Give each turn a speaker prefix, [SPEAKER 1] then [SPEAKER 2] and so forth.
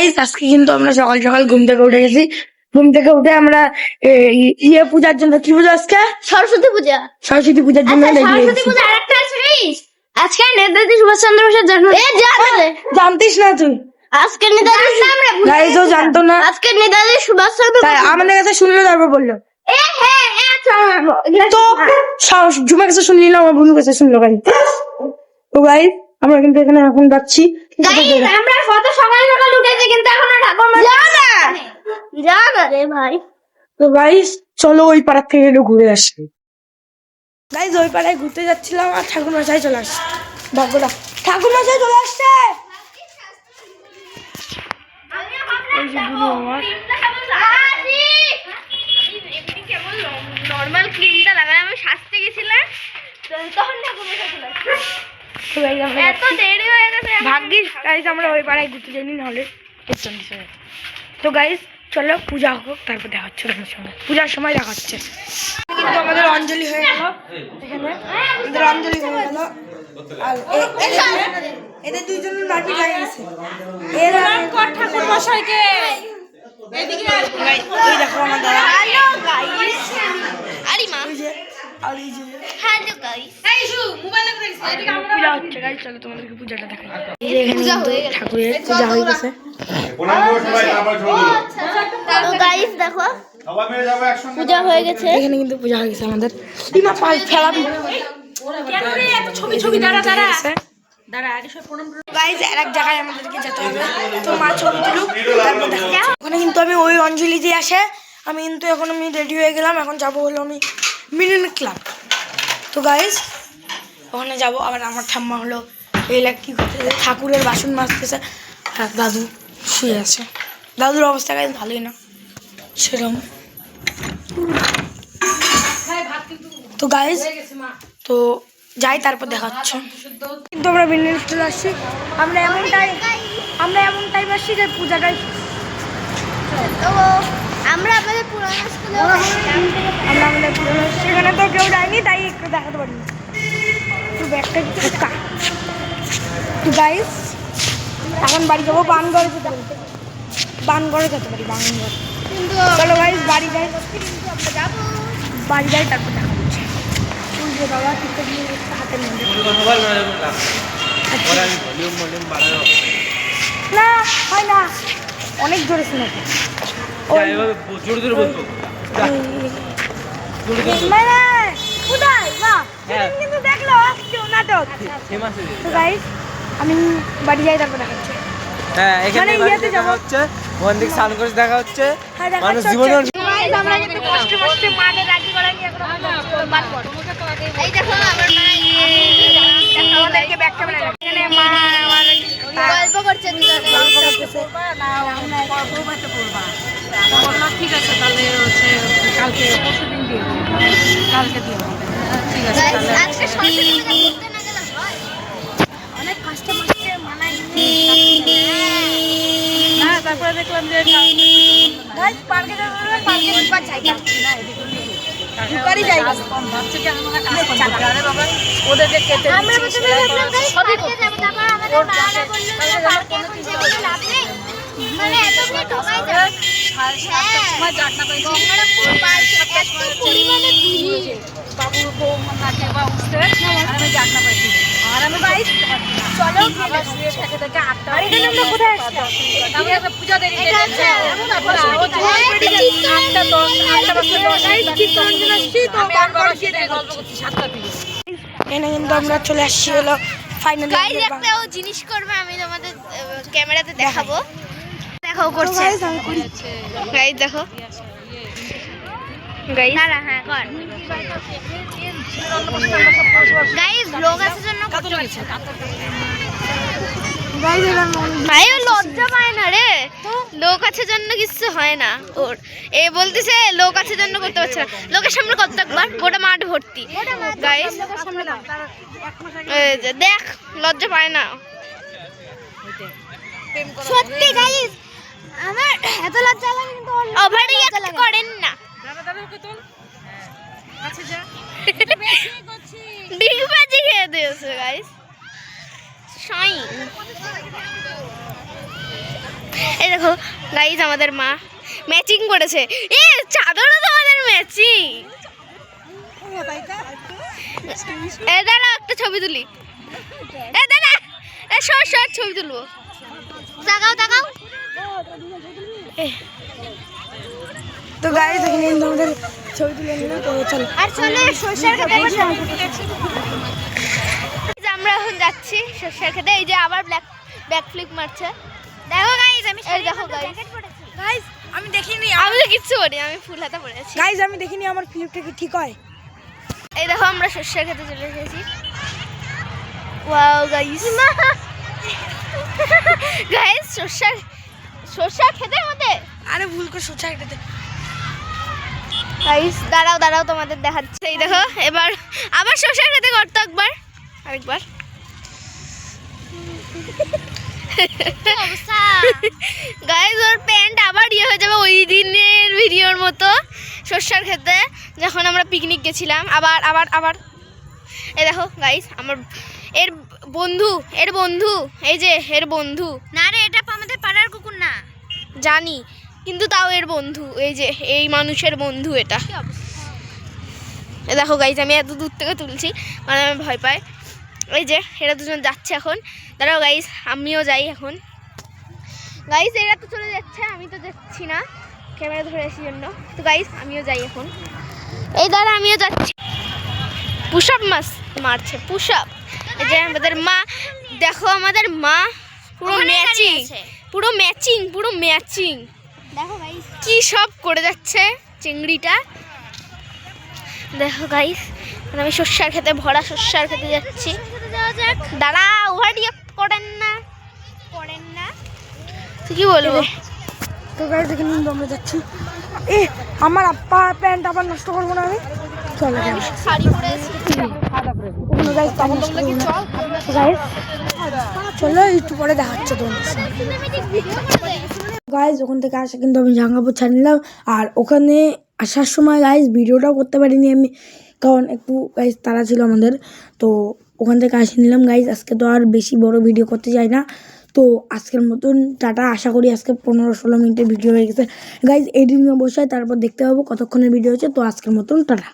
[SPEAKER 1] Guys আজকে কিন্তু আমরা সকাল সকাল ঘুম থেকে উঠে গেছি। ঘুম থেকে উঠে আমরা পূজার জন্য কি পূজা আজকে?
[SPEAKER 2] সরস্বতী পূজা।
[SPEAKER 1] সরস্বতী পূজার জন্য
[SPEAKER 2] সরস্বতী পূজা আরেকটা আছে গাইস, আজকে নেতাজি সুভাষচন্দ্র বসুর জন্ম।
[SPEAKER 1] জানতিস না তুই?
[SPEAKER 2] আজকে নেতাজি
[SPEAKER 1] গাইস ও জানতো না।
[SPEAKER 2] আজকে নেতাজি সুভাষচন্দ্র
[SPEAKER 1] আমাদের কাছে শুনলো, তারপর বললো তো ঝুমার কাছে শুনলি না, আমার বন্ধুর কাছে শুনলো। গাইস তো গাইস আমরা কিন্তু এখানে এখন যাচ্ছি।
[SPEAKER 2] আমরা কত সকাল সকাল উঠেছি কিন্তু এখনো ঠাকুর যা না রে ভাই।
[SPEAKER 1] তো গাইস চলো ওই পাড়ার থেকে একটু ঘুরে আসি। গাইস ওই পাড়ায় ঘুরতে যাচ্ছিলাম আর ঠাকুর মশাই চলে আসছে। ভাগ্যটা ঠাকুর মশাই চলে আসছে।
[SPEAKER 2] নরমাল ক্রিমটা লাগাই আমি সাজতে গেছিলাম, তখন ঠাকুর মশাই চলে আসছে। এত দেরি হয়ে গেছে।
[SPEAKER 1] ভাগ্যিস গাইস আমরা ওই পাড়ায় ঘুরতে যাইনি, নাহলে তো গাইস চলো পূজা হোক, তারপর দেখা হচ্ছে তোমার সঙ্গে। পূজার সময় দেখা হচ্ছে। কিন্তু আমাদের অঞ্জলি হয়ে গেল, এখানে আমাদের অঞ্জলি হয়ে গেল। আর এদের দুইজনের মাটি হয়ে গেছে। ঠাকুর মশাইকে ওই দেখো আমার দাদা।
[SPEAKER 2] হ্যালো গাইস, আরে মা
[SPEAKER 1] আর এই যে
[SPEAKER 2] হ্যালো গাইস, এই শু মোবাইলে দেখছ এদিকে আমরা
[SPEAKER 1] পূজা হচ্ছে। গাইস চলো তোমাদেরকে পূজাটা দেখাই। এই যে এখানে কিন্তু ঠাকুরের পূজা হয়ে গেছে।
[SPEAKER 2] তো গাইস দেখো পূজা হয়ে গেছে।
[SPEAKER 1] এখানে কিন্তু পূজা হয়ে গেছে আমাদের। টিমা পাল ফেলাবি কেন রে? এত ছবি ছবি দাঁড়া আগে সব প্রণাম। গাইস আরেক জায়গায় আমাদেরকে যেতে হবে, তো মা ছবি তুলুক, তারপর দেখা। ওখানে কিন্তু আমি ওই অঞ্জলি দিয়ে আসে আমি কিন্তু এখন আমি রেডি হয়ে গেলাম। এখন যাবো হলো আমি মিলন ক্লাব। তো গাইস ওখানে যাবো। আবার আমার ঠাম্মা হলো এই কি করতেছে, ঠাকুরের বাসন মাজতেছে। আর দাদু শুয়ে আছে। দাদুর অবস্থা গাইস ভালোই না সেরকম। তো গাইস তো যাই, তারপর দেখা হচ্ছে। কিন্তু আমরা বিন্দাস চলে আসছি। আমরা এমন টাইম আসছি যে পূজাটাই।
[SPEAKER 2] তো আমরা আমাদের পুরোনো স্কুলে
[SPEAKER 1] সেখানে তো কেউ যায়নি, তাই একটু দেখাতে পারিনি। তো ব্যাগটা ঢোকা। তো গাইস এখন বাড়ি যাবো। বানগড়ে যেতে পারি, বানগড়ে যেতে পারি, বানগড়। চলো গাইস বাড়ি যাই, বাড়ি যাই, তারপর দেখা হচ্ছে। বাবা টিকিট নিয়ে হাতের মধ্যে না হয় না, অনেক জোরে শোনাচ্ছে। কিন্তু দেখলো নাটক। তো গাইস আমি বাড়ি যাই, তারপর দেখা হচ্ছে।
[SPEAKER 3] হ্যাঁ এখানে দেখা হচ্ছে, মন্দির স্নান করে দেখা হচ্ছে। মানুষ জীবনে
[SPEAKER 2] আমরা কিন্তু কষ্ট কষ্টে মানে রাজি করা নিয়ে এই দেখো আমার মা আমাদেরকে ব্যাখ্যা করে এখানে মা আমার গল্প করছে, গল্প করতেছে না আমরা পড়বাতে পড়বা। ঠিক আছে তাহলে হচ্ছে কালকে পরশুদিন দিয়ে কালকে দিও। ঠিক আছে তাহলে আজকে সরস্বতী পূজা করতে না গেলে হয়? অনেক কষ্ট করতে মানাই না। তারপরে দেখলাম যে গাইস পার্কে যাবো, পার্কে একবার জায়গা না এদিকে দুকারি জায়গা কম ভাবছে কি আমরা কাজ করব। আরে বাবা ওদের যে কেটে আমরা প্রথমে ভাবলাম গাইস পার্কে যাব, তারপর আমাদের মারা বলল যে পার্কে এখন যেতে লাভ নেই, মানে এত বড় ঢোকাই যাবে। হ্যাঁ সময় জাটনা পাইছি গঙ্গারামপুর পার্ক এত পরিমাণে ভিড়, বাবুর বউ নাকে বা উঠতে আমি জাটনা পাইছি। আর আমি গাইস চলো গেলে শুয়ে থেকে থেকে 8টা। আর এখানে আমরা কোথায় আসছি? আমরা পূজা দেরি হয়ে গেছে। এমন এখন অলরেডি 8টা 10 8টা বাজে 10 গাইস চিত্তরঞ্জন আসছি। তো বারবার গিয়ে গল্প করছি 7টা থেকে।
[SPEAKER 1] এখানে কিন্তু আমরা চলে আসছি হলো ফাইনালি।
[SPEAKER 2] গাইস একটা জিনিস করবে, আমি তোমাদের ক্যামেরাতে দেখাবো। দেখো করছে গাইস, দেখো গাইস না হ্যাঁ কর গাইস। লোক আছে জন্য করতে পারছে ভাই, ও লজ্জা পায় না রে। লোক আছে জন্য কিছু হয় না ওর। এ বলতেছে লোক আছে জন্য করতে পারছে না। লোকের সামনে কত একবার গোটা মাঠ ভর্তি গাইস। দেখ লজ্জা পায় না সত্যি গাইস। আমার এত লজ্জা লাগে কিন্তু ওভার রিঅ্যাক্ট করেন না। ডিগবাজি খেয়ে দিয়েছে গাইস। শাইন এই
[SPEAKER 1] দেখো গাইজ আমাদের মা ম্যাচিং করেছে। এ চাদরও তোমাদের ম্যাচিং। এ দাঁড়া একটা ছবি তুলি। এ দাঁড়া সর ছবি তুলবো। তাকাও
[SPEAKER 2] তো গাইজ এখানে কিন্তু আমাদের ছবি তুলে নিলাম। তো চলো
[SPEAKER 1] আর চলে সরষের খেতে আমরা এখন যাচ্ছি সরষের খেতে। এই যে আবার ব্যাক ফ্লিপ মারছে। দেখো গাইজ আমি দেখো
[SPEAKER 2] গাইজ আমি দেখিনি
[SPEAKER 1] আমি তো কিচ্ছু করি, আমি ফুল হাতা পড়েছি।
[SPEAKER 2] গাইজ আমি দেখিনি আমার ফ্লিপটা কি ঠিক হয়।
[SPEAKER 1] এই দেখো আমরা সরষের খেতে চলে এসেছি। ওয়াও গাইজ গাইজ সরষের খেতে মধ্যে
[SPEAKER 2] আরে ভুল করে সোচা এটাতে
[SPEAKER 1] গাইজ দাঁড়াও তোমাদের দেখাচ্ছে। এই দেখো এবার আবার সরষের খেতে করতো আরেকবার গাইজ ওর প্যান্ট আবার ইয়ে হয়ে যাবে ওই দিনের ভিডিওর মতো সরষের খেতে যখন আমরা পিকনিক গেছিলাম। আবার এই দেখো গাইজ আমার এর বন্ধু এই যে এর বন্ধু না রে, এটা আমাদের পাড়ার কুকুর না জানি, কিন্তু তাও এর বন্ধু। এই যে এই মানুষের বন্ধু এটা। এ দেখো গাইজ আমি এত দূর থেকে তুলছি মানে আমি ভয় পাই। এই যে এরা দুজন যাচ্ছে এখন। দাঁড়াও গাইজ আমিও যাই এখন। গাইজ এরা তো চলে যাচ্ছে, আমি তো যাচ্ছি না, ক্যামেরা ধরে আসি জন্য। তো গাইজ আমিও যাই এখন। এই দাঁড়া আমিও যাচ্ছি। পুশ আপ মারছে পুশ আপ। এই যে আমাদের মা, দেখো আমাদের মা পুরো ম্যাচিং দেখো গাইজ কি সব করে যাচ্ছে চিংড়িটা। দেখো গাইজ আমি সরষের খেতে ভরা সরষের খেতে যাচ্ছি। দাঁড়া ওভারটেক করেন না তুই কি বলবো।
[SPEAKER 2] তো গাইজ এখানে কিন্তু আমরা যাচ্ছি। আমার আপ্পা প্যান্ট আবার নষ্ট করবো না আমি। চলো
[SPEAKER 1] শাড়ি পরে এসেছি।
[SPEAKER 2] চলো একটু পরে দেখাচ্ছে তোমার গাইজ। ওখান থেকে আসা কিন্তু আমি জাঙ্গাপুর ছাড় নিলাম। আর ওখানে আসার সময় গাইজ ভিডিওটাও করতে পারিনি আমি, কারণ একটু গাইজ তাড়া ছিল আমাদের। তো ওখান থেকে আসে নিলাম গাইজ। আজকে তো আর বেশি বড় ভিডিও করতে চাই না। তো আজকের মতন টাটা। আশা করি আজকে 15-16 মিনিটের ভিডিও হয়ে গেছে গাইজ। এডিটিংয়ে বসায় তারপর দেখতে পাবো কতক্ষণের ভিডিও হচ্ছে। তো আজকের মতন টাটা।